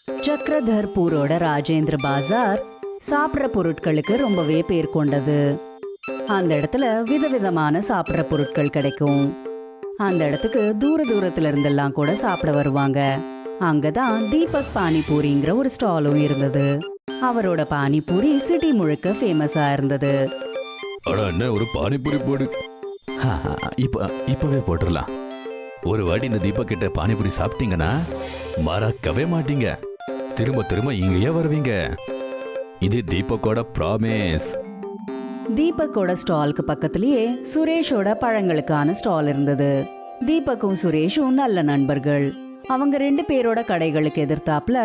சக்கரதர்பூரோட ராஜேந்திர பாசார் சாப்பிட்ற பொருட்களுக்கு ரொம்பவே பேர் கொண்டது. அந்த இடத்துல விதவிதமான சாப்பிட்ற பொருட்கள் கிடைக்கும். அந்த இடத்துக்கு தூர தூரத்துல இருந்தெல்லாம் கூட சாப்பிட வருவாங்க. அங்கதான் தீபக் பானிபூரிங்கிற ஒரு ஸ்டாலும் இருந்தது. அவரோட பானிபூரி சிட்டி முழுக்க ஃபேமஸா இருந்தது. ஒரு பானிபூரி போடு. இப்பவே போட்டுடலாம். ஒரு வாட்டி இந்த தீபக் கிட்ட பானிபூரி சாப்பிட்டீங்கன்னா மறக்கவே மாட்டீங்க. திரும்ப திரும்ப இங்கேயே வருவீங்க. இது தீபக்கோட ப்ராமிஸ். தீபக்கோட ஸ்டாலுக்கு பக்கத்திலேயே சுரேஷோட பழங்களுக்கான ஸ்டால் இருந்தது. தீபக்கும் சுரேஷும் நல்ல நண்பர்கள். அவங்க 2 பேரோட கடைகளுக்கு எதிர்த்தாப்புல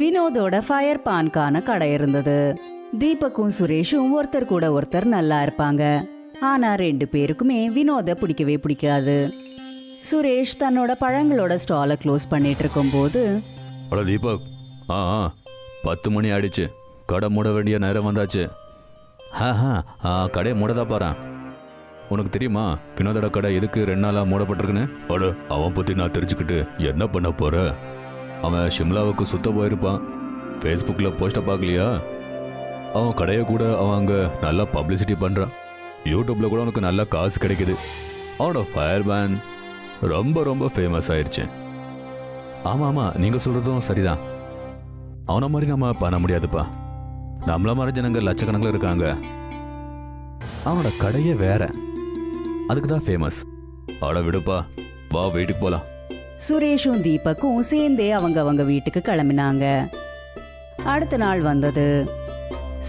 வினோதோட ஃபயர் பான்கான கடை இருந்தது. தீபக்கும் சுரேஷும் ஒருத்தர் கூட ஒருத்தர் நல்லா இருப்பாங்க. ஆனா 2 பேருக்குமே வினோத பிடிக்கவே பிடிக்காது. சுரேஷ் தன்னோட பழங்களோட ஸ்டாலை க்ளோஸ் பண்ணிட்டு இருக்கும் போது, தீபக் 10 மணி ஆயிடுச்சு, கடை மூட வேண்டிய நேரம் வந்தாச்சு. கடையை மூடதான் பாரு. உனக்கு தெரியுமா வினோதோட கடை எதுக்கு 2 நாளா மூடப்பட்டிருக்குன்னு? அவன் பத்தி நான் தெரிஞ்சுக்கிட்டு என்ன பண்ண போற? அவன் ஷிம்லாவுக்கு சுத்த போயிருப்பான். ஃபேஸ்புக்கில் போஸ்ட்டை பார்க்கலையா? அவன் கடையை கூட அவன் அங்கே நல்லா பப்ளிசிட்டி பண்ணுறான். யூடியூப்பில் கூட அவனுக்கு நல்ல காசு கிடைக்குது. அவனோட ஃபயர் பேன் ரொம்ப ரொம்ப ஃபேமஸ் ஆயிடுச்சு. ஆமாம், நீங்கள் சொல்கிறதும் சரிதான். அவனை மாதிரி நம்ம பண்ண முடியாதுப்பா. நம்மள மாதிரி ஜனங்க லட்சக்கணக்கில் இருக்காங்க. அவனோட கடையே வேற, அதுக்கு தான் ஃபேமஸ். அவட விடுப்பா, வா வீட்டுக்கு போகலாம். சுரேஷும் தீபக்கும் சேர்ந்தே அவங்க வீட்டுக்கு கிளம்பினாங்க. அடுத்த நாள் வந்தது.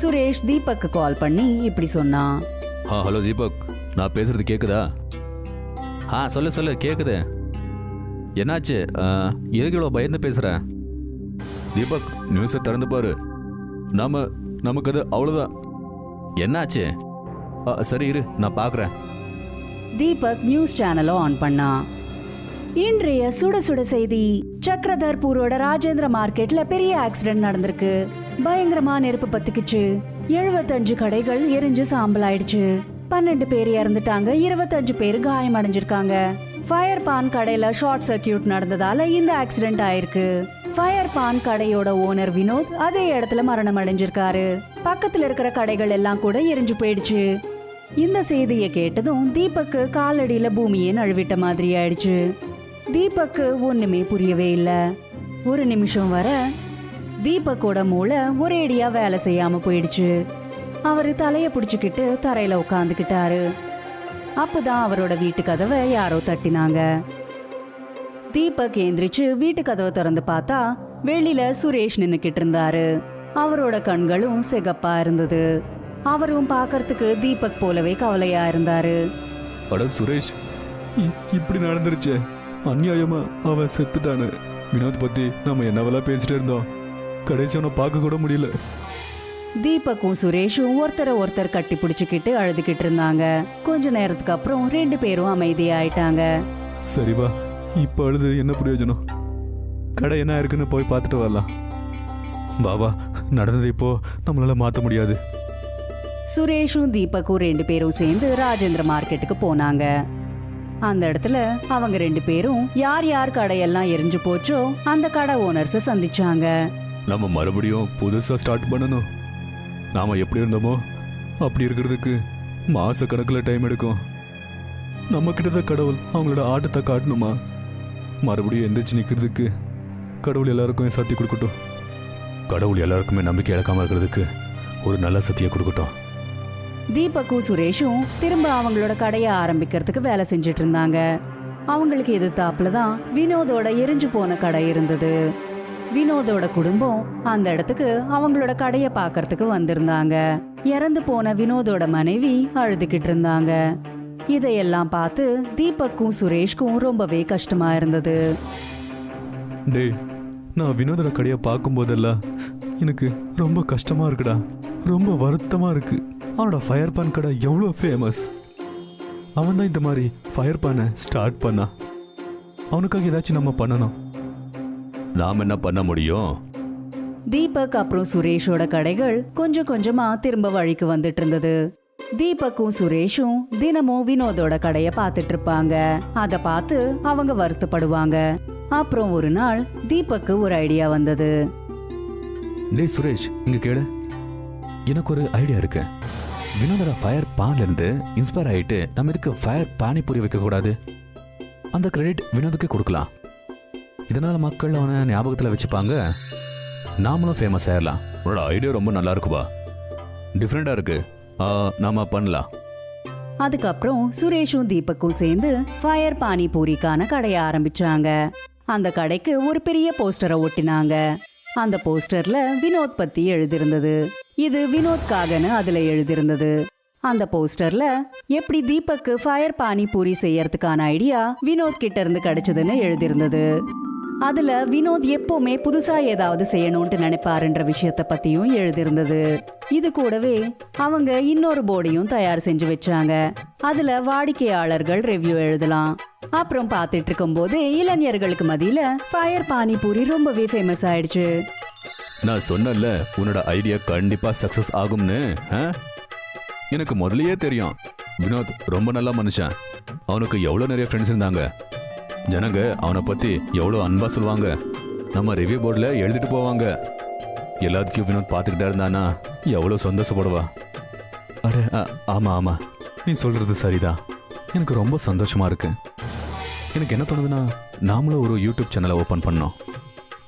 சுரேஷ் தீபக்கு கால் பண்ணி இப்படி சொன்னான். ஹலோ தீபக், நான் பேசுறது கேக்குதா? சொல்லு கேக்குது. என்னாச்சு? எதுக்கு இவ்வளோ பயந்து பேசுற? தீபக், நியூஸை திறந்து பாரு. நமக்கு அது அவ்வளோதான். என்னாச்சு? சரி இரு, நான் பார்க்குறேன். தீபக் நியூஸ் சேனலை ஆன் பண்ணா. இன்றைய சுட சுட செய்தி. சக்கரதர்பூரோட ராஜேந்திர மார்க்கெட்ல பெரிய ஆக்சிடென்ட் நடந்திருக்கு. பயங்கரமா நெருப்பு பத்திக்குச்சு. 75 கடைகள் எரிஞ்சு சாம்பல் ஆயிடுச்சு. 12 பேர் இறந்துட்டாங்க, 25 பேர் காயம் அடைஞ்சிருக்காங்க. ஃபயர் பான் கடையில ஷார்ட் சர்க்கியூட் நடந்ததால இந்த ஆக்சிடென்ட் ஆயிருக்கு. ஃபயர் பான் கடையோட ஓனர் வினோத் அதே இடத்துல மரணம் அடைஞ்சிருக்காரு. பக்கத்துல இருக்கிற கடைகள் எல்லாம் கூட எரிஞ்சு போயிடுச்சு. இந்த செய்தியை கேட்டதும் தீபக்கு காலடியில பூமியே நழுவிட்ட மாதிரி ஆயிடுச்சு. தீபக்கு ஒண்ணுமே புரியவே இல்ல. ஒரு நிமிஷம் வர தீபக்கோட மூளை ஒரேடியா வேலை செய்யாம போயிடுச்சு. அவரு தலைய பிடிச்சுக்கிட்டு தரையில உட்காந்துக்கிட்டாரு. அப்பதான் அவரோட வீட்டு கதவை யாரோ தட்டினாங்க. தீபக் எந்திரிச்சு வீட்டு கதவை திறந்து பார்த்தா வெளியில சுரேஷ் நின்னுக்கிட்டு இருந்தாரு. அவரோட கண்களும் சிகப்பா இருந்தது. அவரும் பார்க்கறதுக்கு தீபக் போலவே கவலையா இருந்தாரு. சுரேஷ், இப்படி நடந்துருச்சு. அநியாயமா அவன் செத்துட்டானு. வினோத் பத்தி நம்ம என்னவெல்லாம் பேசிட்டு இருந்தோம். கடைசி அவனை பார்க்க கூட முடியல. தீபக்கும் சுரேஷும் ஒருத்தர் கட்டி பிடிச்சுக்கிட்டு அழுதுகிட்டு இருந்தாங்க. கொஞ்ச நேரத்துக்கு அப்புறம் 2 பேரும் அமைதியாயிட்டாங்க. சரிவா, இப்ப அழுது என்ன பிரயோஜனம்? கடை என்ன இருக்குன்னு போய் பார்த்துட்டு வரலாம். பாபா, நடந்தது இப்போ நம்மளால மாத்த முடியாது. சுரேஷும் தீபக்கும் 2 பேரும் சேர்ந்து ராஜேந்திர மார்க்கெட்டுக்கு போனாங்க. அந்த இடத்துல அவங்க 2 பேரும் யார் கடையெல்லாம் எரிஞ்சு போச்சோ அந்த கடை ஓனர்ஸ சந்திச்சாங்க. நம்ம மறுபடியும் புதுசா ஸ்டார்ட் பண்ணணும். நாம எப்படி இருந்தோமோ அப்படி இருக்கிறதுக்கு மாச கணக்குல டைம் எடுக்கும். நம்ம கிட்டதான் கடவுள் அவங்களோட ஆட்டத்தை காட்டணுமா? மறுபடியும் எந்திரிச்சு நிக்கிறதுக்கு கடவுள் எல்லாருக்கும் சக்தி கொடுக்கட்டும். கடவுள் எல்லாருக்குமே நம்பிக்கை இழக்காம இருக்கிறதுக்கு ஒரு நல்ல சக்தியை கொடுக்கட்டும். தீபக்கும் சுரேஷும் திரும்ப அவங்களோட கடையை ஆரம்பிக்கிறதுக்கு வேலை செஞ்சுட்டு இருந்தாங்க. அவங்களுக்கு எதிர்த்தாப்புல தான் வினோதோட எரிஞ்சு போன கடை இருந்தது. வினோதோட குடும்பம் அந்த இடத்துக்கு அவங்களோட கடையை பார்க்கறதுக்கு வந்திருந்தாங்க. இறந்து போன வினோதோட மனைவி அழுதுகிட்டு இருந்தாங்க. இதையெல்லாம் பார்த்து தீபக்கும் சுரேஷ்க்கும் ரொம்பவே கஷ்டமா இருந்தது. டேய், நான் வினோதோட கடையை பார்க்கும் போதெல்லாம் எனக்கு ரொம்ப கஷ்டமா இருக்குடா. ரொம்ப வருத்தமா இருக்கு. அவனோட ஃபயர் பான் கடை எவ்வளோ ஃபேமஸ். அவன் தான் இந்த மாதிரி ஃபயர் பானை ஸ்டார்ட் பண்ணா. அவனுக்காக ஏதாச்சும் நம்ம பண்ணணும். நாம் என்ன பண்ண முடியும்? தீபக் அப்புறம் சுரேஷோட கடைகள் கொஞ்சம் கொஞ்சமா திரும்ப வழிக்கு வந்துட்டு இருந்தது. தீபக்கும் சுரேஷும் தினமும் வினோதோட கடைய பார்த்துட்டு இருப்பாங்க. அத பார்த்து அவங்க வருத்தப்படுவாங்க. அப்புறம் ஒரு நாள் தீபக்கு ஒரு ஐடியா வந்தது. டேய் சுரேஷ், இங்க கேளு. எனக்கு ஒரு ஐடியா இருக்கு. வினோதோட ஃபயர் பான்ல இருந்து இன்ஸ்பயர் ஆயிட்டு நம்ம இதுக்கு ஃபயர் பானிபூரி வைக்க கூடாது? அந்த கிரெடிட் வினோதுக்கு கொடுக்கலாம். இதனால மக்கள் அவனை ஞாபகத்தில் வச்சுப்பாங்க, நாமளும் ஃபேமஸ் ஆயிடலாம். உன்னோட ஐடியா ரொம்ப நல்லா இருக்குப்பா, டிஃப்ரெண்டா இருக்கு. நாம பண்ணலாம். அதுக்கப்புறம் சுரேஷும் தீபக்கும் சேர்ந்து ஃபயர் பானிபூரிக்கான கடையை ஆரம்பிச்சாங்க. அந்த கடைக்கு ஒரு பெரிய போஸ்டரை ஒட்டினாங்க. அந்த போஸ்டர்ல வினோத் பத்தி எழுதியிருந்தது. இது வினோத்காகன்னு அதுல எழுதியிருந்தது. அந்த போஸ்டர்ல எப்படி தீபக்கு ஃபயர் பானிபூரி செய்யறதுக்கான ஐடியா வினோத் கிட்ட இருந்து கிடைச்சதுன்னு எழுதியிருந்தது. அதுல வினோத் எப்பவுமே புதுசா ஏதாவது செய்யணும்னு நினைப்பாருன்ற விஷயத்த பத்தியும் எழுதியிருந்தது. இது கூடவே அவங்க இன்னொரு போர்டையும் தயார் செஞ்சு வச்சாங்க. அதுல வாடிக்கையாளர்கள் ரிவ்யூ எழுதலாம். அப்புறம் பார்த்துட்டு இருக்கும் போது இளைஞர்களுக்கு மத்தியில ஃபயர் பானிபூரி ரொம்பவே ஃபேமஸ் ஆயிடுச்சு. நான் சொன்னல உன்னோட ஐடியா கண்டிப்பா சக்சஸ் ஆகும்னு. எனக்கு முதல்லயே தெரியும். வினோத் ரொம்ப நல்ல மனுஷன். அவனுக்கு எவ்வளோ நிறைய ஃப்ரெண்ட்ஸ் இருந்தாங்க. ஜனங்க அவனை பத்தி எவ்வளோ அன்பா சொல்லுவாங்க. நம்ம ரிவ்யூ போர்டில் எழுதிட்டு போவாங்க. எல்லாத்தையும் வினோத் பார்த்துக்கிட்டே இருந்தானா எவ்வளோ சந்தோஷப்படுவா. அட ஆமா ஆமா, நீ சொல்றது சரிதான். எனக்கு ரொம்ப சந்தோஷமா இருக்கு. எனக்கு என்ன தோணுதுன்னா, நாமளும் ஒரு யூடியூப் சேனலை ஓப்பன் பண்ணோம்.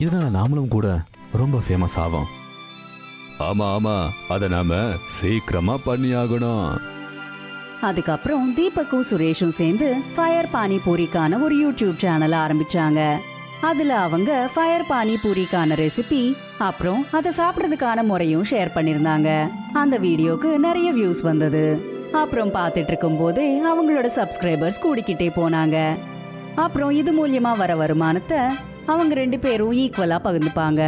இதனால நாமளும் கூட ரொம்ப ஃபேமஸ் ஆகும். ஆமா ஆமா, அதை நாம சீக்கிரமா பண்ணி ஆகணும். அதுக்கப்புறம் தீபக்கும் சுரேஷும் சேர்ந்து ஃபயர் பானிபூரிக்கான ஒரு யூடியூப் சேனல் ஆரம்பிச்சாங்க. அதுல அவங்க ஃபயர் பானிபூரிக்கான ரெசிபி அப்புறம் அதை சாப்பிட்றதுக்கான முறையும் ஷேர் பண்ணிருந்தாங்க. அந்த வீடியோக்கு நிறைய வியூஸ் வந்தது. அப்புறம் பார்த்துட்டு இருக்கும் போதே அவங்களோட சப்ஸ்கிரைபர்ஸ் கூடிக்கிட்டே போனாங்க. அப்புறம் இது மூலியமா வர வருமானத்தை அவங்க 2 பேரும் ஈக்குவலா பகிர்ந்துப்பாங்க.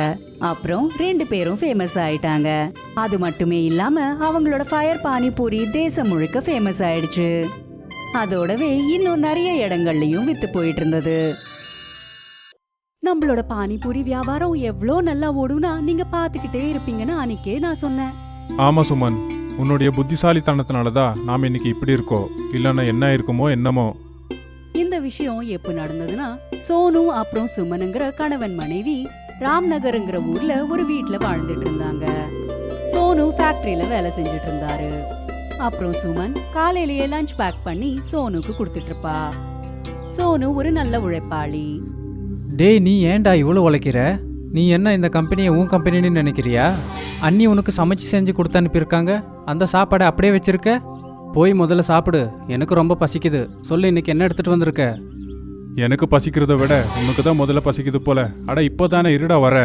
அப்புறம் 2 பேரும் ஃபேமஸ் ஆயிட்டாங்க. அது மட்டுமே இல்லாம அவங்களோட ஃபயர் பானிபூரி தேசம் முழுக்க ஃபேமஸ் ஆயிடுச்சு. அதோடவே இன்னும் நிறைய இடங்கள்லயும் வித்து போயிட்டு இருந்தது. நம்மளோட பானிபூரி வியாபாரம் எவ்வளோ நல்லா ஓடுனா நீங்க பாத்துக்கிட்டே இருப்பீங்கன்னு அன்னைக்கே நான் சொன்னேன். ஆமா சுமன், உன்னுடைய புத்திசாலித்தனத்தினாலதான் நாம இன்னைக்கு இப்படி இருக்கோம். இல்லைன்னா என்ன இருக்குமோ என்னமோ. இந்த விஷயம் எப்ப நடந்ததுன்னா, சோனு அப்புறம் சுமனுங்கிற கணவன் மனைவி ராம்நகர்ங்கிற ஊர்ல ஒரு வீட்ல வாழ்ந்துட்டு இருந்தாங்க. சோனு ஃபேக்டரியில வேலை செஞ்சுட்டு இருந்தாரு. அப்புறம் சுமன் காலையிலேயே லஞ்ச் பேக் பண்ணி சோனுக்கு கொடுத்துட்டு இருப்பா. சோனு ஒரு நல்ல உழைப்பாளி. டேய், நீ ஏன்டா இவ்வளோ உழைக்கிற? நீ என்ன இந்த கம்பெனியை உன் கம்பெனின்னு நினைக்கிறியா? அண்ணி உனக்கு சமைச்சு செஞ்சு கொடுத்து அனுப்பியிருக்காங்க. அந்த சாப்பாடை அப்படியே வச்சிருக்க. போய் முதல்ல சாப்பிடு. எனக்கு ரொம்ப பசிக்குது. சொல்லு, இன்னைக்கு என்ன எடுத்துட்டு வந்திருக்க? எனக்கு பசிக்கிறத விட உனக்கு தான் முதல்ல பசிக்குது போல. அட இப்போதானே இருடா வர.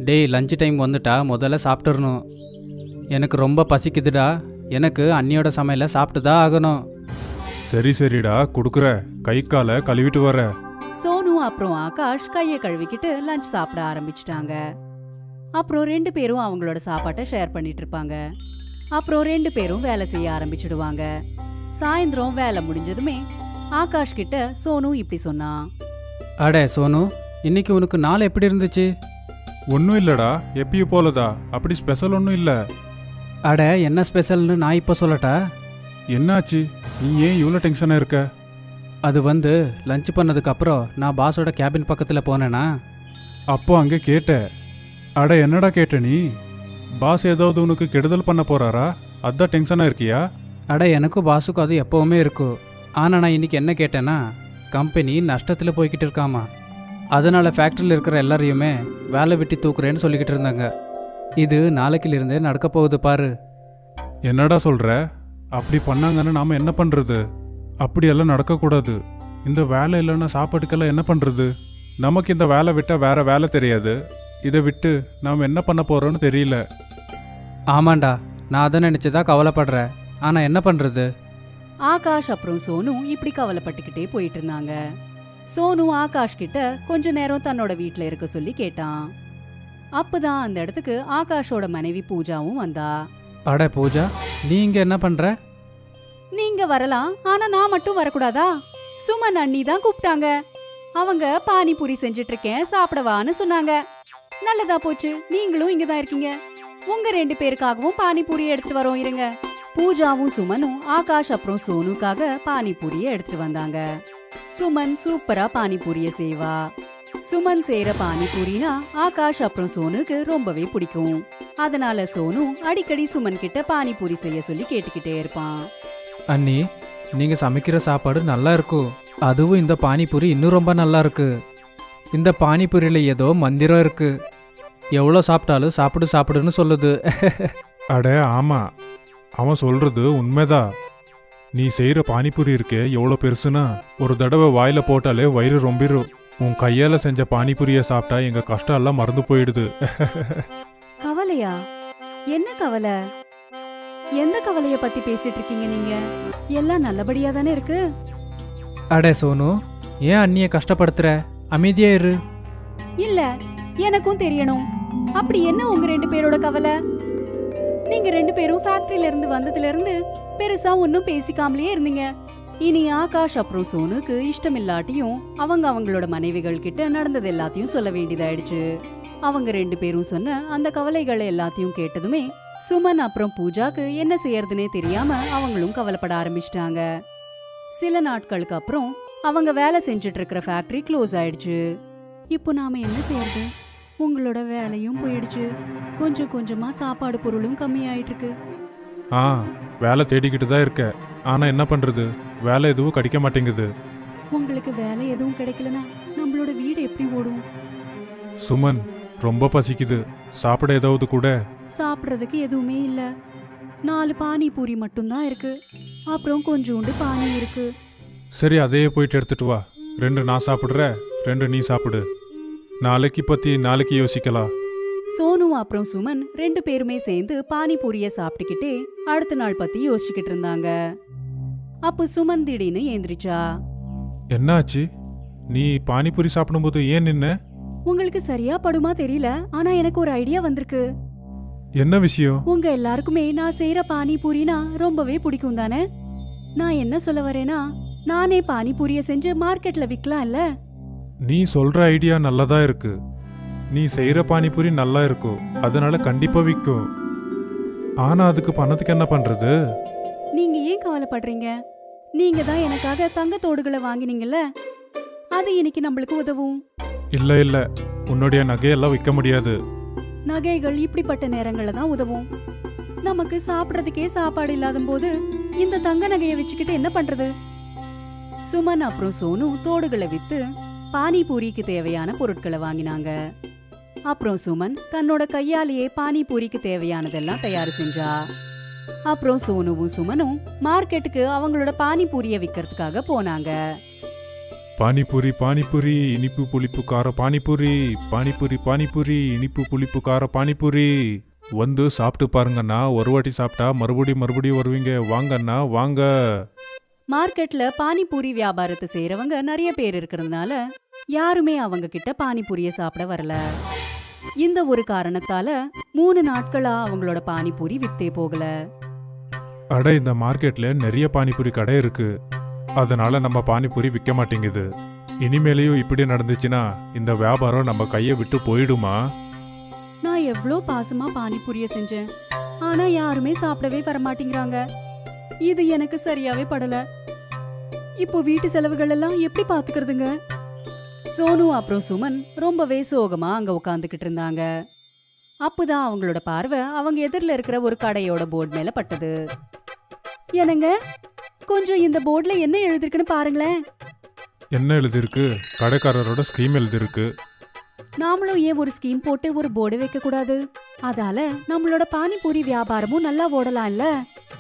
டேய், லஞ்ச் டைம் வந்துட்டா முதல்ல சாப்பிட்டுறணும். எனக்கு ரொம்ப பசிக்குதுடா. எனக்கு அண்ணியோட சமையலை சாப்பிட்டு தான் ஆகணும். சரி சரிடா, கொடுக்குற. கை காலை கழுவிட்டு வர. சோனு அப்புறம் ஆகாஷ் கையை கழுவிக்கிட்டு லஞ்ச் சாப்பிட ஆரம்பிச்சிட்டாங்க. அப்புறம் 2 பேரும் அவங்களோட சாப்பாட்டை ஷேர் பண்ணிட்டு இருப்பாங்க. அப்புறம் 2 பேரும் வேலை செய்ய ஆரம்பிச்சிடுவாங்க. சாயந்தரம் வேலை முடிஞ்சதுமே ஆகாஷ் கிட்ட சோனு இப்படி சொன்னா. அடே சோனு, இன்னைக்கு உனக்கு நாள் எப்படி இருந்துச்சு? ஒன்றும் இல்லடா, எப்பயும் போலதா. அப்படி ஸ்பெஷல் ஒன்றும் இல்லை. அட, என்ன ஸ்பெஷல்னு நான் இப்போ சொல்லட்டா? என்னாச்சு? நீ ஏன் இவ்வளோ டென்ஷனாக இருக்க? அது வந்து லஞ்ச் பண்ணதுக்கப்புறம் நான் பாஸோட கேபின் பக்கத்தில் போனேனா, அப்போ அங்கே கேட்ட. அட என்னடா கேட்ட நீ? பாஸ் ஏதாவது உனக்கு கெடுதல் பண்ண போறாரா? அதான் டென்ஷனாக இருக்கியா? அட, எனக்கும் பாஸுக்கும் அது எப்போவுமே இருக்கும். ஆனால் நான் இன்னைக்கு என்ன கேட்டேன்னா, கம்பெனி நஷ்டத்தில் போய்கிட்டு இருக்காமா. அதனால் ஃபேக்ட்ரியில் இருக்கிற எல்லாரையுமே வேலை விட்டு தூக்குறேன்னு சொல்லிக்கிட்டு இருந்தாங்க. இது நாளைக்கிலிருந்தே நடக்க போகுது பாரு. என்னடா சொல்கிற? அப்படி பண்ணாங்கன்னு நாம் என்ன பண்ணுறது? அப்படியெல்லாம் நடக்கக்கூடாது. இந்த வேலை இல்லைன்னா சாப்பாட்டுக்கெல்லாம் என்ன பண்ணுறது? நமக்கு இந்த வேலை விட்டால் வேற வேலை தெரியாது. இதை விட்டு நாம் என்ன பண்ண போகிறோன்னு தெரியல. ஆமாண்டா, நான் அதை நினச்சி தான் கவலைப்படுறேன். ஆனால் என்ன பண்ணுறது? ஆகாஷ் அப்புறம் சோனு இப்படி கவலைப்பட்டுக்கிட்டே போயிட்டு இருந்தாங்க. சோனு ஆகாஷ் கிட்ட கொஞ்ச நேரம் தன்னோட வீட்ல இருக்க சொல்லி கேட்டான். அப்பதான் அந்த இடத்துக்கு ஆகாஷோட மனைவி பூஜாவும் வந்தா. அட பூஜா, நீ இங்கே என்ன பண்ணுற? நீங்க வரலாம், ஆனா நான் மட்டும் வரக்கூடாதா? சுமன் அண்ணி தான் கூப்பிட்டாங்க. அவங்க பானிபூரி செஞ்சுட்டு இருக்கேன், சாப்பிடவான்னு சொன்னாங்க. நல்லதா போச்சு, நீங்களும் இங்கதான் இருக்கீங்க. உங்க 2 பேருக்காகவும் பானிபூரி எடுத்துட்டு வரோம், இருங்க. பூஜாவும் சுமனும் ஆகாஷ் அப்புறம் சோனுக்காக பானிபூரிய எடுத்துட்டு வந்தாங்க. சுமன் சூப்பரா பானிபூரிய செய்வா. சுமன் செய்யற பானிபூரினா ஆகாஷ் அப்புறம் சோனுக்கு ரொம்பவே பிடிக்கும். அதனால சோனு அடிக்கடி சுமன் கிட்ட பானிபூரி செய்ய சொல்லி கேட்டுக்கிட்டே இருப்பான். அண்ணி, நீங்கள் சமைக்கிற சாப்பாடு நல்லா இருக்கும். அதுவும் இந்த பானிபூரி இன்னும் ரொம்ப நல்லா இருக்கு. இந்த பானிபூரியில் ஏதோ மந்திரம் இருக்கு. எவ்வளோ சாப்பிட்டாலும் சாப்பிடு சாப்பிடுன்னு சொல்லுது. அட ஆமா, அவன் சொல்றது உண்மைதான். நீ செய்யற பானிபூரி இருக்கே எவ்வளோ பெருசுனா ஒரு தடவை வாயில போட்டாலே வயிறு ரொம்பிரும். உன் கையால செஞ்ச பானிபூரிய சாப்பிட்டா எங்க கஷ்டம் எல்லாம் மறந்து போயிடுது. கவலையா? என்ன கவலை? எந்த கவலைய பத்தி பேசிட்டு இருக்கீங்க நீங்க? எல்லாம் நல்லபடியா தானே இருக்கு. அடே சோனு, ஏன் அண்ணியை கஷ்டப்படுத்துற? அமைதியே இரு. இல்ல, எனக்கும் தெரியணும். அப்படி என்ன உங்க 2 பேரோட கவலை? நீங்க 2 பேரும் ஃபேக்டரியில இருந்து வந்ததுல இருந்து பெருசா ஒன்னும் பேசிக்காமலே இருந்தீங்க. இனி ஆகாஷ் அப்புறம் சோனுக்கு இஷ்டம் இல்லாட்டியும் அவங்களோட மனைவிகள் கிட்ட நடந்தது எல்லாத்தையும் சொல்ல வேண்டியதாயிடுச்சு. அவங்க 2 பேரும் சொன்ன அந்த கவலைகளை எல்லாத்தையும் கேட்டதுமே சுமன் அப்புறம் பூஜாக்கு என்ன செய்யறதுனே தெரியாம அவங்களும் கவலைப்பட ஆரம்பிச்சிட்டாங்க. சில நாட்களுக்கு அப்புறம் அவங்க வேலை செஞ்சுட்டு இருக்கிற ஃபேக்டரி க்ளோஸ் ஆயிடுச்சு. இப்போ நாம என்ன செய்யறது? உங்களோட வேலையும் போயிடுச்சு. கொஞ்சம் கொஞ்சமா சாப்பாடு பொருளும் கம்மி ஆயிட்டு இருக்கு. வேலை தேடிக்கிட்டு தான் இருக்க. ஆனா என்ன பண்றது, வேலை எதுவும் கிடைக்க மாட்டேங்குது. உங்களுக்கு வேலை எதுவும் கிடைக்கலனா நம்மளோட வீடு எப்படி ஓடும்? சுமன், ரொம்ப பசிக்குது. சாப்பிட ஏதாவது கூட. சாப்பிட்றதுக்கு எதுவுமே இல்ல. 4 பானிபூரி மட்டும்தான் இருக்கு. அப்புறம் கொஞ்சோண்டு பானி இருக்கு. சரி, அதையே போயிட்டு எடுத்துட்டு வா. 2 நான் சாப்பிடுற, 2 நீ சாப்பிடு. நாளைக்கு பத்தி நாளைக்கு யோசிக்கலாம். சோனு அப்புறம் சுமன் 2 பேருமே சேர்ந்து பானிபூரிய சாப்பிட்டுக்கிட்டே அடுத்த நாள் பத்தி யோசிச்சுக்கிட்டு இருந்தாங்க. அப்ப சுமன் திடீர்னு ஏந்திரிச்சா. என்ன ஆச்சு? நீ பானிபூரி சாப்பிடும்போது ஏன் நின்ன? உங்களுக்கு சரியா படுமா தெரியல, ஆனா எனக்கு ஒரு ஐடியா வந்திருக்கு. என்ன விஷயம்? உங்க எல்லாருக்குமே நான் செய்யற பானிபூரினா ரொம்பவே பிடிக்கும் தானே? நான் என்ன சொல்ல வரேனா, நானே பானிபூரிய செஞ்சு மார்க்கெட்ல விக்கலாம்ல. நீ சொல்ற ஐடியா நல்லதா இருக்கு. நீ செய்யற பானிபூரி நல்லா இருக்கும், அதனால கண்டிப்பா விற்கும். ஆனா அதுக்கு பணத்துக்கு என்ன பண்றது? நீங்க ஏன் கவலைப்படுறீங்க? நீங்க தான் எனக்காக தங்கத்தோடுகளை வாங்கினீங்கல்ல, அது இன்னைக்கு நம்மளுக்கு உதவும். இல்ல, உன்னுடைய நகையெல்லாம் விற்க முடியாது. நகைகள் இப்படிப்பட்ட நேரங்கள்ல தான் உதவும். நமக்கு சாப்பிடறதுக்கே சாப்பாடு இல்லாத போது இந்த தங்க நகையை வச்சுக்கிட்டு என்ன பண்றது? சுமன் அப்புறம் சோனு தோடுகளை வித்து பானிபூரிக்கு தேவையான பொருட்களை வாங்கினாங்க. அப்புறம் சுமன் தன்னோட கையாலேயே பானிபூரிக்கு தேவையானதெல்லாம் தயார் செஞ்சா. அப்புறம் சோனுவும் சுமனும் மார்க்கெட்டுக்கு அவங்களோட பானிபூரிய விக்கிறதுக்காக போனாங்க. பானிபூரி பானிபூரி இனிப்பு புளிப்பு கார பானிபூரி, பானிபூரி பானிபூரி இனிப்பு புளிப்பு கார பானிபூரி. வந்து சாப்பிட்டு பாருங்கண்ணா. ஒரு வாட்டி சாப்பிட்டா மறுபடியும் வருவீங்க. வாங்கண்ணா வாங்க. மார்க்கெட்ல பானிபூரி வியாபாரத்தை செய்யறவங்க நிறைய பேர் இருக்கிறதுனால யாருமே அவங்க கிட்ட பானிபூரிய சாப்பிட வரல. இந்த ஒரு காரணத்தால 3 நாட்களா அவங்களோட பானிபூரி வித்தே போகல. அட, இந்த மார்க்கெட்ல நிறைய பானிபூரி கடை இருக்கு, அதனால நம்ம பானிபூரி விற்க மாட்டேங்குது. இனிமேலையும் இப்படி நடந்துச்சுன்னா இந்த வியாபாரம் நம்ம கையை விட்டு போயிடுமா? நான் எவ்வளோ பாசமா பானிபூரிய செஞ்சேன், ஆனா யாருமே சாப்பிடவே வரமாட்டேங்கிறாங்க. இது எனக்கு சரியாவே படல. இப்போ வீட்டு செலவுகள் எல்லாம் எப்படி பாத்துக்கிறதுங்க? சோனு அப்புறம் சுமன் ரொம்பவே சோகமா அங்க உட்காந்துக்கிட்டு இருந்தாங்க. அப்பதான் அவங்களோட பார்வை அவங்க எதிரில இருக்கிற ஒரு கடையோட போர்டு மேல பட்டது. என்னங்க, கொஞ்சம் இந்த போர்டுல என்ன எழுதிருக்குன்னு பாருங்களேன். என்ன எழுதிருக்கு? கடைக்காரரோட ஸ்கீம் எழுதிருக்கு. நாமளும் ஏன் ஒரு ஸ்கீம் போட்டு ஒரு போர்டு வைக்க கூடாது? அதால நம்மளோட பானிபூரி வியாபாரமும் நல்லா ஓடலாம்ல.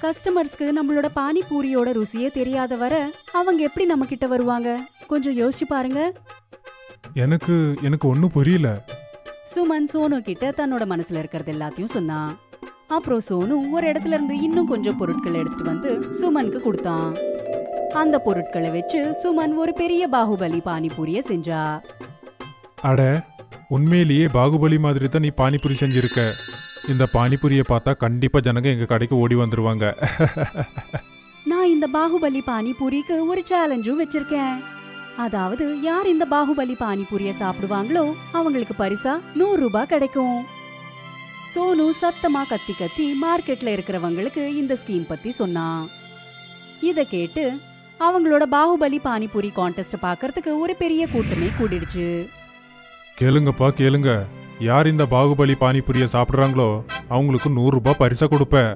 கஸ்டமர்ஸ்க்கு நம்மளோட பானிபூரியோட ருசியே தெரியாத வர அவங்க எப்படி நம்ம கிட்ட வருவாங்க? கொஞ்சம் யோசிச்சு பாருங்க. எனக்கு ஒன்னும் புரியல. சுமன் சோனு கிட்ட தன்னோட மனசுல இருக்கிறது எல்லாத்தையும் சொன்னான். அப்புறம் சோனு ஒரு இடத்துல இருந்து இன்னும் கொஞ்சம் பொருட்களை எடுத்துட்டு வந்து சுமனுக்கு கொடுத்தான். அந்த பொருட்களை வச்சு சுமன் ஒரு பெரிய பாகுபலி பானிபூரிய செஞ்சா. அட, உண்மையிலேயே பாகுபலி மாதிரி தான் நீ பானிபூரி செஞ்சிருக்க. இந்த பானிபூரியை பார்த்தா கண்டிப்பா ஜனங்க எங்க கடைக்கு ஓடி வந்துருவாங்க. நான் இந்த பாகுபலி பானிபூரிக்கு ஒரு சேலஞ்சும் வச்சிருக்கேன். அதாவது யார் இந்த பாகுபலி பானிபூரிய சாப்பிடுவாங்களோ அவங்களுக்கு பரிசா 100 ரூபாய் கிடைக்கும். சோனு சத்தமா கத்தி கத்தி மார்க்கெட்ல இருக்கிறவங்களுக்கு இந்த ஸ்கீம் பத்தி சொன்னான். இத கேட்டு அவங்களோட பாகுபலி பானிபூரி கான்டெஸ்ட் பாக்கிறதுக்கு ஒரு பெரிய கூட்டமே கூடிடுச்சு. கேளுங்கப்பா கேளுங்க. யார் இந்த பாகுபலி பானிபூரியை சாப்பிட்றாங்களோ அவங்களுக்கு 100 ரூபாய் பரிசா கொடுப்பேன்.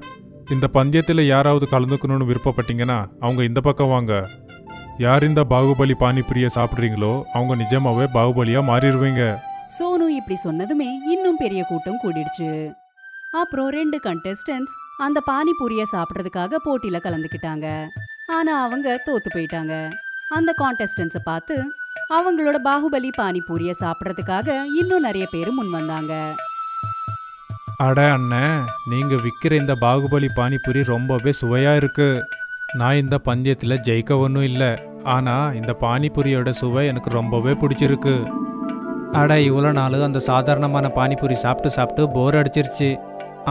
இந்த பந்தயத்தில் யாராவது கலந்துக்கணும்னு விருப்பப்பட்டீங்கன்னா அவங்க இந்த பக்கம் வாங்க. யார் இந்த பாகுபலி பானிபூரியை சாப்பிட்றீங்களோ அவங்க நிஜமாவே பாகுபலியா மாறிடுவீங்க. சோனு இப்படி சொன்னதுமே இன்னும் பெரிய கூட்டம் கூடிடுச்சு. அப்புறம் 2 கண்டெஸ்டன்ட்ஸ் அந்த பானிபூரிய சாப்பிட்றதுக்காக போட்டியில கலந்துக்கிட்டாங்க. ஆனா அவங்க தோத்து போயிட்டாங்க. அந்த கான்டெஸ்டன்ஸை பார்த்து அவங்களோட பாகுபலி பானிபூரிய சாப்பிட்றதுக்காக இன்னும் நிறைய பேர் முன் வந்தாங்க. அட அண்ணே, நீங்க விற்கிற இந்த பாகுபலி பானிபூரி ரொம்பவே சுவையா இருக்கு. நான் இந்த பந்தயத்தில் ஜெயிக்க ஒன்றும் இல்லை, ஆனா இந்த பானிபூரியோட சுவை எனக்கு ரொம்பவே பிடிச்சிருக்கு. அட இவ்வளோ நாள் அந்த சாதாரணமான பானிபூரி சாப்பிட்டு சாப்பிட்டு போர் அடிச்சிருச்சு.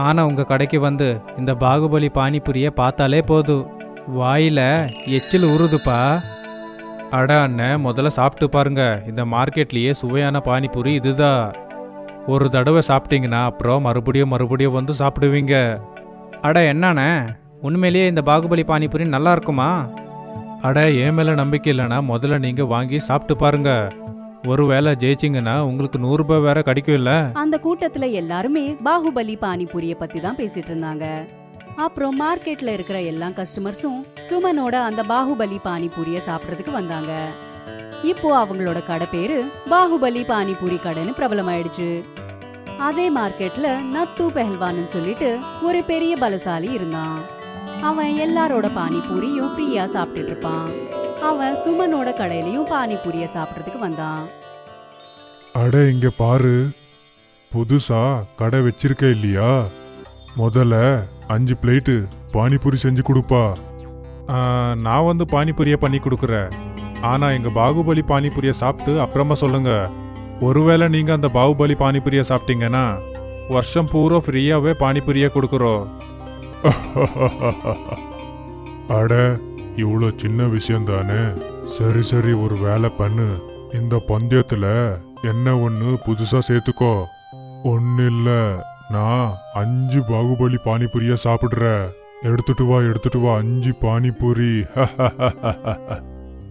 ஆனால் உங்கள் கடைக்கு வந்து இந்த பாகுபலி பானிபூரியை பார்த்தாலே போதும், வாயில் எச்சில் ஊறுதுப்பா. அட அண்ணே, முதல்ல சாப்பிட்டு பாருங்க. இந்த மார்க்கெட்லேயே சுவையான பானிபூரி இதுதான். ஒரு தடவை சாப்பிட்டீங்கன்னா அப்புறம் மறுபடியும் வந்து சாப்பிடுவீங்க. அட என்னண்ணே, உண்மையிலேயே இந்த பாகுபலி பானிபூரி நல்லா இருக்குமா? அட என் மேலே நம்பிக்கை இல்லைன்னா முதல்ல நீங்கள் வாங்கி சாப்பிட்டு பாருங்க. ஒருவேளை ஜெயிச்சிங்கன்னா உங்களுக்கு 100 ரூபாய் வேற கிடைக்கும் இல்ல. அந்த கூட்டத்துல எல்லாருமே பாகுபலி பானிபூரிய பத்தி தான் பேசிட்டு இருந்தாங்க. அப்புறம் மார்க்கெட்ல இருக்கிற எல்லா கஸ்டமர்ஸும் சுமனோட அந்த பாகுபலி பானிபூரிய சாப்பிட்றதுக்கு வந்தாங்க. இப்போ அவங்களோட கடை பேரு பாகுபலி பானிபூரி கடைன்னு பிரபலமாயிடுச்சு. அதே மார்க்கெட்ல நத்து பெஹல்வான்னு சொல்லிட்டு ஒரு பெரிய பலசாலி இருந்தான். அவன் எல்லாரோட பானிபூரியும் ஃப்ரீயா சாப்பிட்டுட்டு இருப்பான். அவன் சுமனோட கடையிலயும் பானிபூரிய சாப்பிட்றதுக்கு வந்தான். அட இங்க பாரு, புதுசா கடை வச்சிருக்க இல்லையா? முதல்ல 5 பிளேட்டு பானிபூரி செஞ்சு கொடுப்பா. நான் வந்து பானிபூரியை பண்ணி கொடுக்குறேன். ஆனா எங்க பாகுபலி பானிபூரியை சாப்பிட்டு அப்புறமா சொல்லுங்க. ஒருவேளை நீங்க அந்த பாகுபலி பானிபூரியை சாப்பிட்டீங்கன்னா வருஷம் பூரா ஃப்ரீயாவே பானிபூரியை கொடுக்குறோம். அட இவ்வளோ சின்ன விஷயம் தானே. சரி ஒரு வேலை பண்ணு. இந்த பந்தயத்துல என்ன ஒன்று புதுசா சேர்த்துக்கோ. ஒன்னு இல்ல, நான் 5 பாகுபலி பானிபூரியா சாப்பிடுறேன். எடுத்துட்டு வா 5 பானிபூரி.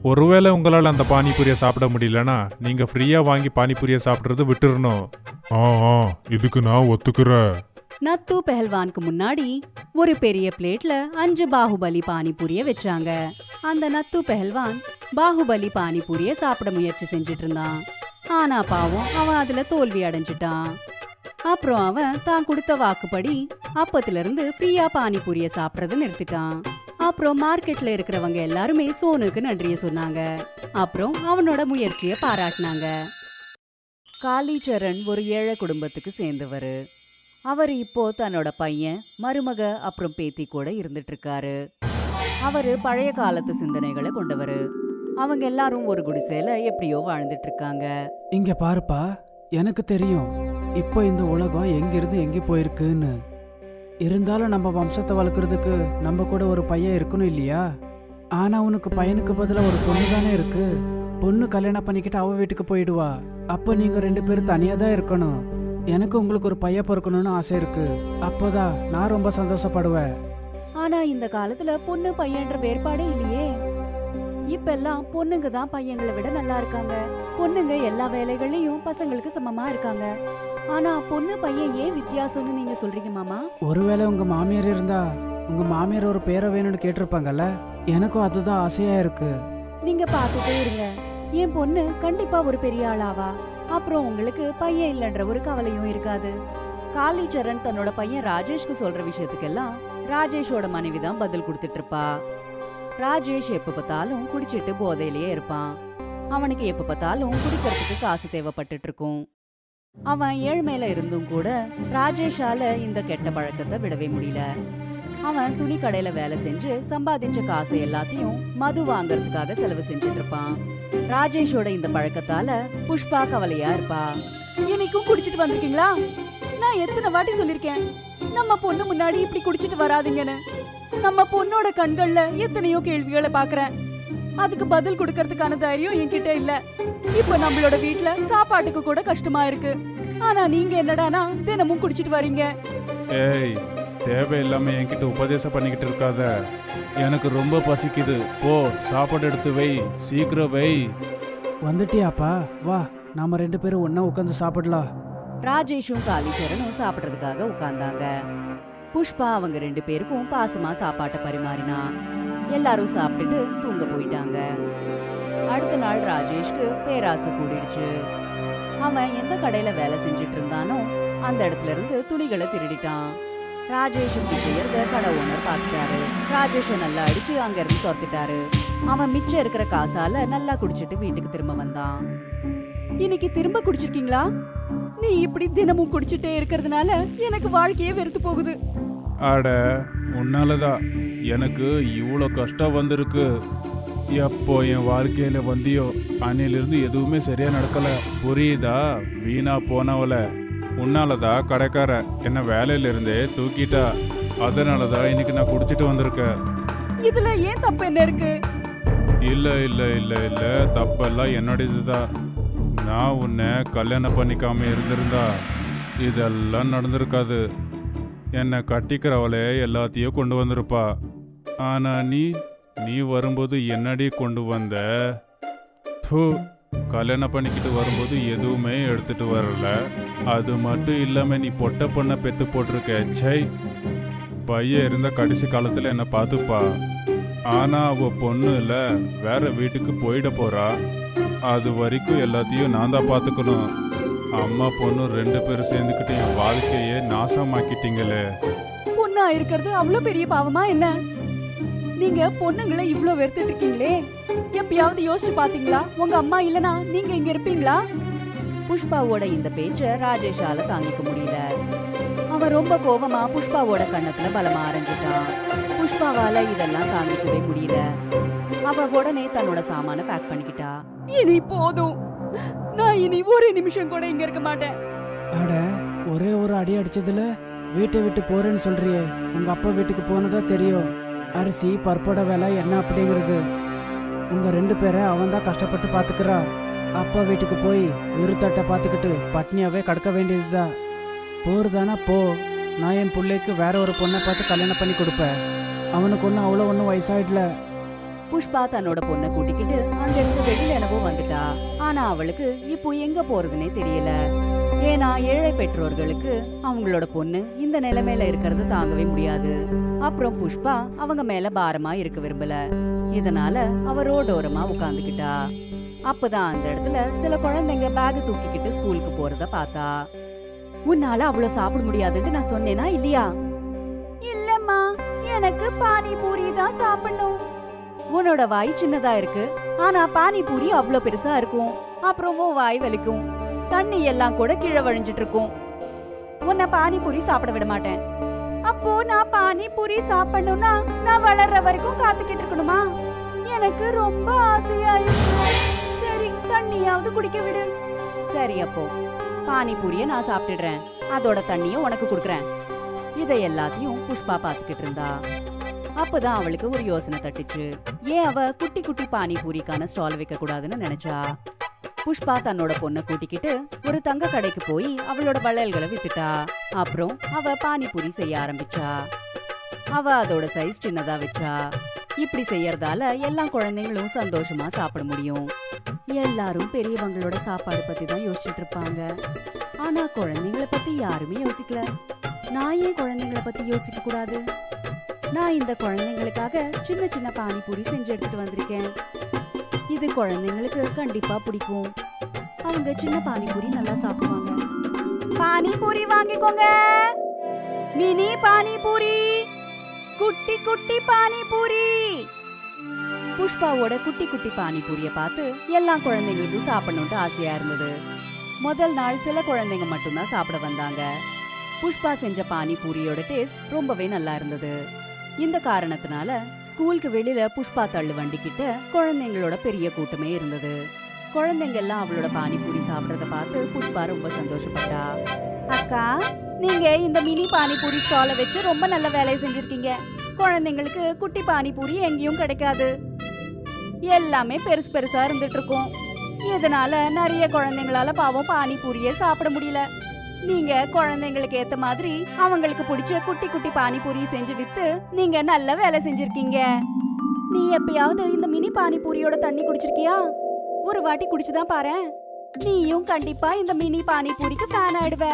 ஒருவேளை உங்களால் அந்த பானிபூரியை சாப்பிட முடியலன்னா நீங்க ஃப்ரீயா வாங்கி பானிபூரியை சாப்பிட்றது விட்டுறணும். இதுக்கு நான் ஒத்துக்கிறேன். நத்து பெஹல்வானுக்கு முன்னாடி ஒரு பெரிய பிளேட்ல 5 பாகுபலி பானிபூரிய வச்சாங்க. அந்த நத்து பெஹல்வான் பாகுபலி பானிபூரிய சாப்பிட முயற்சி செஞ்சுட்டு இருந்தான். ஆனா பாவம் அவன் அதுல தோல்வி அடைஞ்சிட்டான். அப்புறம் அவன் தான் கொடுத்த வாக்குப்படி அப்பத்துல இருந்து ஃப்ரீயா பானிபூரிய சாப்பிட்றத நிறுத்திட்டான். அப்புறம் மார்க்கெட்ல இருக்கிறவங்க எல்லாருமே சோனுக்கு நன்றிய சொன்னாங்க. அப்புறம் அவனோட முயற்சியை பாராட்டினாங்க. காளிச்சரண் ஒரு ஏழை குடும்பத்துக்கு சேர்ந்தவர். அவர் இப்போ தன்னோட பையன், மருமக அப்புறம் பேத்தி கூட இருந்துட்டு இருக்காரு. அவரு பழைய காலத்து சிந்தனைகளை கொண்டவரு. அவங்க எல்லாரும் ஒரு குடிசையில எப்படியோ வாழ்ந்துட்டு இருக்காங்க. இங்க பாருப்பா, எனக்கு தெரியும் இப்போ இந்த உலகம் எங்கிருந்து எங்கே போயிருக்குன்னு. இருந்தாலும் நம்ம வம்சத்தை வளர்க்குறதுக்கு நம்ம கூட ஒரு பையன் இருக்கணும் இல்லையா? ஆனா உனக்கு பையனுக்கு பதிலாக ஒரு பொண்ணு தானே இருக்கு. பொண்ணு கல்யாணம் பண்ணிக்கிட்டு அவ வீட்டுக்கு போயிடுவா. அப்போ நீங்க 2 பேரும் தனியா தான் இருக்கணும். எனக்கு உங்களுக்கு ஒரு பையன் பிறக்கணும்னு ஆசை இருக்கு. அப்போதான் நான் ரொம்ப சந்தோஷப்படுவேன். ஆனா இந்த காலத்துல பொண்ணு பையன்ற வேறுபாடே இல்லையே. இப்பெல்லாம் பொண்ணுங்க தான் பையங்களை விட நல்லா இருக்காங்க. பொண்ணுங்க எல்லா வேலைகள்லயும் பசங்களுக்கு சமமா இருக்காங்க. ஆனா பொண்ணு பையன் ஏன் வித்தியாசம்னு நீங்க சொல்றீங்க மாமா? ஒருவேளை உங்க மாமியார் இருந்தா உங்க மாமியார் ஒரு பேரை வேணும்னு கேட்டிருப்பாங்கல்ல. எனக்கும் அதுதான் ஆசையா இருக்கு. நீங்க பாத்துட்டே இருங்க, என் பொண்ணு கண்டிப்பா ஒரு பெரிய ஆளாவா. அப்புறம் உங்களுக்கு பையன் இல்லைன்ற ஒரு கவலையும் இருக்காது. காளிச்சரண் தன்னோட பையன் ராஜேஷ்க்கு சொல்ற விஷயத்துக்கெல்லாம் ராஜேஷோட மனைவி தான் பதில் கொடுத்துட்டு இருப்பா. ராஜேஷ் எப்ப பார்த்தாலும் குடிச்சிட்டு போதையிலேயே இருப்பான். அவனுக்கு எப்ப பார்த்தாலும் குடிக்கிறதுக்கு காசு தேவைப்பட்டுட்டு இருக்கும். அவன் ஏழ்மையில இருந்தும் கூட ராஜேஷால இந்த கெட்ட பழக்கத்தை விடவே முடியல. அவன் துணி கடையில வேலை செஞ்சு சம்பாதிச்ச காசு எல்லாத்தையும் மது வாங்கறதுக்காக செலவு செஞ்சுட்டு இருப்பான். ராஜேஷோட இந்த பழக்கத்தால புஷ்பா கவலையா இருப்பா. இன்னைக்கும் குடிச்சிட்டு வந்திருக்கீங்களா? நான் எத்தனை வாட்டி சொல்லிருக்கேன் நம்ம பொண்ணு முன்னாடி இப்படி குடிச்சிட்டு வராதீங்கன்னு. நம்ம பொண்ணோட கண்கள்ல எத்தனையோ கேள்விகளை பாக்குறேன். அதுக்கு பதில் கொடுக்கறதுக்கான தைரியம் என்கிட்ட இல்ல. இப்ப நம்மளோட வீட்ல சாப்பாட்டுக்கு கூட கஷ்டமா இருக்கு. ஆனா நீங்க என்னடானா தினமும் குடிச்சிட்டு வரீங்க. ஏய், தேவையில்லாம என்கிட்ட உபதேசம் பண்ணிக்கிட்டு இருக்காத. எனக்கு ரொம்ப பசிக்குது. போ சாப்பாடு எடுத்து வை, சீக்கிரம் வை. வந்துட்டியாப்பா? வா, நாம 2 பேரும் ஒண்ணா உட்காந்து சாப்பிடலாம். ராஜேஷும் காளிச்சரனும் சாப்பிடுறதுக்காக உட்கார்ந்தாங்க. புஷ்பா அவங்க 2 பேருக்கும் பாசமா சாப்பாட்டை பரிமாறினா. எல்லாரும் சாப்பிட்டுட்டு தூங்க போயிட்டாங்க. அடுத்த நாள் ராஜேஷ்க்கு பேராசை கூடிடுச்சு. அவன் எந்த கடையில வேலை செஞ்சுட்டு இருந்தானோ அந்த இடத்துல இருந்து துணிகளை திருடிட்டான். ராஜேஷ் இப்படி செய்யறத கடை ஓனர் பார்த்துட்டாரு. ராஜேஷை நல்லா அடிச்சு அங்க இருந்து துரத்திட்டாரு. அவன் மிச்சம் இருக்கிற காசால நல்லா குடிச்சிட்டு வீட்டுக்கு திரும்ப வந்தான். இன்னைக்கு திரும்ப குடிச்சிருக்கீங்களா? நீ இப்படி தினமும் குடிச்சிட்டே இருக்கிறதுனால எனக்கு வாழ்க்கையே வெறுத்து போகுது. அட, உன்னாலதான் எனக்கு இவ்வளோ கஷ்டம் வந்திருக்கு. எப்போ என் வாழ்க்கையில வந்தியோ அன்னிலிருந்து எதுவுமே சரியா நடக்கல. புரியுதா? வீணா போனவள உன்னாலதான் கடைக்கார என்ன வேலையில இருந்தே தூக்கிட்டா. அதனாலதான் இன்னைக்கு நான் குடிச்சிட்டு வந்திருக்கேன். இதுல ஏன் தப்பு என்ன இருக்கு? இல்ல இல்ல இல்ல இல்ல, தப்பெல்லாம் என்னோடதுதான். நான் உன்னை கல்யாணம் பண்ணிக்காம இருந்திருந்தா இதெல்லாம் நடந்திருக்காது. என்னை கட்டிக்கிறவளே எல்லாத்தையும் கொண்டு வந்திருப்பா. ஆனா நீ வரும்போது என்னடி கொண்டு வந்த? தூ, கல்யாணம் பண்ணிக்கிட்டு வரும்போது எதுவுமே எடுத்துட்டு வரல. அது மட்டும் இல்லாம நீ பொட்ட பொண்ணை பெத்து போட்டிருக்க. சை, பையன் இருந்த கடைசி காலத்துல என்ன பார்த்துப்பா. ஆனா அவ பொண்ணு இல்ல, வேற வீட்டுக்கு போயிட போறா. அது வரைக்கும் எல்லாத்தையும் நான் தான் பார்த்துக்கணும். அம்மா பொண்ணு 2 பேரும் சேர்ந்துக்கிட்டு என் வாழ்க்கையே நாசமாக்கிட்டீங்களே. பொண்ணா இருக்கிறது அவ்வளவு பெரிய பாவமா என்ன? நீங்க பொண்ணுங்களை இவ்ளோ வெறுத்துட்டு இருக்கீங்களே, எப்பயாவது யோசிச்சு பாத்தீங்களா? உங்க அம்மா இல்லனா நீங்க இங்க இருப்பீங்களா? புஷ்பாவோட இந்த பேச்ச ராஜேஷால தாங்கிக்க முடியல. அவன் ரொம்ப கோபமா புஷ்பாவோட கண்ணத்துல பலமா அரைஞ்சிட்டான். புஷ்பாவால இதெல்லாம் தாங்கிக்கவே முடியல. அவ உடனே தன்னோட சாமான பேக் பண்ணிக்கிட்டா. இனி போதும், நான் இனி ஒரு நிமிஷம் கூட இங்க இருக்க மாட்டேன். அட, ஒரே ஒரு அடி அடிச்சதுல வீட்டை விட்டு போறேன்னு சொல்றியே. உங்க அப்பா வீட்டுக்கு போனதா தெரியும். அரிசி பருப்போட வேலை என்ன அப்படிங்கிறது. உங்க 2 பேரை அவன் தான் கஷ்டப்பட்டு பாத்துக்கிறா. அப்பா வீட்டுக்கு போய் விருத்தட்டை பார்த்துக்கிட்டு பட்னியாவே கடக்க வேண்டியதுதான். போறதானா போ. நான் என் பிள்ளைக்கு வேற ஒரு பொண்ணை பார்த்து கல்யாணம் பண்ணி கொடுப்பேன். அவனுக்கு ஒன்றும் வயசாயிடல. புஷ்பா தன்னோட பொண்ணை கூட்டிக்கிட்டு அங்கிருந்து வெளியில என்னவோ வந்துட்டா. ஆனா அவளுக்கு இப்போ எங்க போறதுன்னே தெரியல. ஏன்னா ஏழை பெற்றோர்களுக்கு அவங்களோட பொண்ணு இந்த நிலைமையில இருக்கிறது தாங்கவே முடியாது. அப்புறம் புஷ்பா அவங்க மேல பாரமா இருக்க விரும்பல. இதனால அவ ரோடோரமா உட்கார்ந்துக்கிட்டா. அப்பதான் அந்த இடத்துல சில குழந்தைங்க பேக் தூக்கிக்கிட்டு ஸ்கூலுக்கு போறத பார்த்தா. உன்னால அவ்வளவு சாப்பிட முடியாதுன்னு நான் சொன்னேனா இல்லையா? இல்லம்மா, எனக்கு பானிபூரி தான் சாப்பிடணும். உன்னோட வாய் சின்னதா இருக்கு, ஆனா பானிபூரி அவ்வளவு பெருசா இருக்கும். அப்புறம் வாய் வலிக்கும், தண்ணி எல்லாம் கூட கீழே வழிஞ்சிட்டு இருக்கும். உன்னை பானிபூரி சாப்பிட விட மாட்டேன். அப்போ நான் பானிபூரி சாப்பிடணும்னா நான் வளர்ற வரைக்கும் காத்துக்கிட்டு இருக்கணுமா? எனக்கு ரொம்ப ஆசையா இருக்கு. சரி, தண்ணியாவது குடிக்க விடு. சரி, அப்போ பானிபூரிய நான் சாப்பிட்டுடுறேன், அதோட தண்ணிய உனக்கு குடுக்கறேன். இதை எல்லாத்தையும் புஷ்பா பாத்துக்கிட்டு இருந்தா. அப்பதான் அவளுக்கு ஒரு யோசனை தட்டுச்சு. ஏன் அவ குட்டி குட்டி பானிபூரிக்கான ஸ்டால் வைக்க கூடாதுன்னு நினைச்சா. புஷ்பா தன்னோட பொண்ணை கூட்டிக்கிட்டு ஒரு தங்க கடைக்கு போய் அவளோட வளையல்களை வித்துட்டா. அப்புறம் அவ பானிபூரி செய்ய ஆரம்பிச்சா. அவ அதோட சைஸ் சின்னதா வச்சா. இப்படி செய்யறதால எல்லா குழந்தைங்களும் சந்தோஷமா சாப்பிட முடியும். எல்லாரும் பெரியவங்களோட சாப்பாடு பத்தி தான் யோசிச்சுட்டு இருப்பாங்க. ஆனா குழந்தைங்கள பத்தி யாருமே யோசிக்கல. நான் ஏன் குழந்தைங்கள பத்தி யோசிக்க கூடாது? நான் இந்த குழந்தைங்களுக்காக சின்ன சின்ன பானிபூரி செஞ்சு எடுத்துட்டு வந்திருக்கேன். இது குழந்தைங்களுக்கு கண்டிப்பா பிடிக்கும். அவங்க சின்ன பானிபூரி நல்லா சாப்பிடுவாங்க. பானிபூரி வாங்கிக்கோங்க. மினி பானிபூரி, குட்டி குட்டி பானிபூரி. புஷ்பாவோட குட்டி குட்டி பானிபூரிய பார்த்து எல்லா குழந்தைங்களுக்கும் சாப்பிடணும்னு ஆசையா இருந்தது. முதல் நாள் சில குழந்தைங்க மட்டும்தான் சாப்பிட வந்தாங்க. புஷ்பா செஞ்ச பானிபூரியோட டேஸ்ட் ரொம்பவே நல்லா இருந்தது. இந்த காரணத்தினால ஸ்கூலுக்கு வெளியில புஷ்பா தள்ளு வண்டி கிட்ட குழந்தைங்களோட பெரிய கூட்டமே இருந்தது. குழந்தைங்க எல்லாம் அவளோட பானிபூரி சாப்பிடறத பார்த்து புஷ்பா ரொம்ப சந்தோஷப்பட்டா. அக்கா, நீங்க இந்த மினி பானிபூரி ஸ்டால வச்சு ரொம்ப நல்ல வேலையை செஞ்சிருக்கீங்க. குழந்தைங்களுக்கு குட்டி பானிபூரி எங்கேயும் கிடைக்காது. எல்லாமே பெருசு பெருசா இருந்துட்டு இருக்கும். இதனால நிறைய குழந்தைங்களால பாவம் பானிபூரியே சாப்பிட முடியல. நீங்க குழந்தைங்களுக்கு ஏத்த மாதிரி அவங்களுக்கு பிடிச்ச குட்டி குட்டி பானிபூரி செஞ்சு வித்து நீங்க நல்ல வேலை செஞ்சிருக்கீங்க. நீ எப்பயாவது இந்த மினி பானிபூரியோட தண்ணி குடிச்சிருக்கியா? ஒரு வாட்டி குடிச்சுதான் பாரேன். நீயும் கண்டிப்பா இந்த மினி பானிபூரிக்கு ஃபேன் ஆயிடுவ.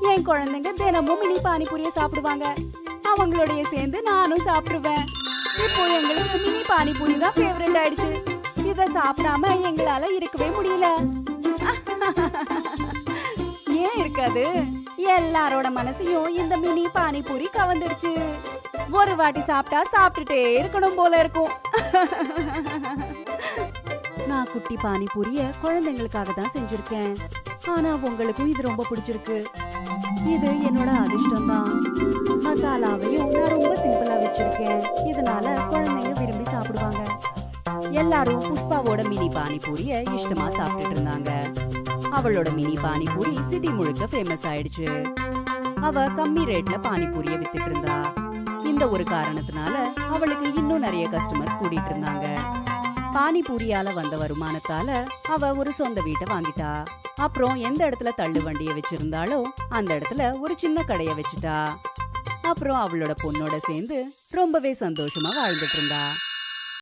என் குழந்தைங்க தினமும் மினி பானிபூரிய சாப்பிடுவாங்க. அவங்களோடய சேர்ந்து நானும் சாப்பிடுவேன். இப்போ எங்களுக்கு மினி பானிபூரி தான் ஃபேவரட் ஆயிடுச்சு. இத சாப்பிடாம எங்களால இருக்கவே முடியல. ஏன் இருக்காது? எல்லாரோட மனசையும் இந்த மினி பானிபூரி கவர்ந்துடுச்சு. ஒரு வாட்டி சாப்பிட்டா சாப்பிட்டுட்டே இருக்கணும் போல இருக்கும். நான் குட்டி பானிபூரிய குழந்தைங்களுக்காக தான் செஞ்சிருக்கேன். ஆனா உங்களுக்கும் இது ரொம்ப பிடிச்சிருக்கு. இது என்னோட அதிர்ஷ்டம் தான். மசாலாவையும் நான் ரொம்ப சிம்பிளா வச்சிருக்கேன். இதனால குழந்தைங்க விரும்பி சாப்பிடுவாங்க. எல்லாரும் புஷ்பாவோட மினி பானிபூரிய இஷ்டமா சாப்பிட்டுட்டு இருந்தாங்க. அவளோட மினி பானிபூரி சிட்டி முழுக்க ஃபேமஸ் ஆயிடுச்சு. அவ கம்மி ரேட்ல பானிபூரிய வித்துட்டு இருந்தா. இந்த ஒரு காரணத்தினால அவளுக்கு இன்னும் நிறைய கஸ்டமர்ஸ் கூட்டிட்டு இருந்தாங்க. பானிபூரியால வந்த வருமானத்தால அவ ஒரு சொந்த வீட்டை வாங்கிட்டா. அப்புறம் எந்த இடத்துல தள்ளு வண்டிய வச்சிருந்தாலோ அந்த இடத்துல ஒரு சின்ன கடைய வச்சுட்டா. அப்புறம் அவளோட பொண்ணோட சேர்ந்து ரொம்பவே சந்தோஷமா வாழ்ந்துட்டு இருந்தா.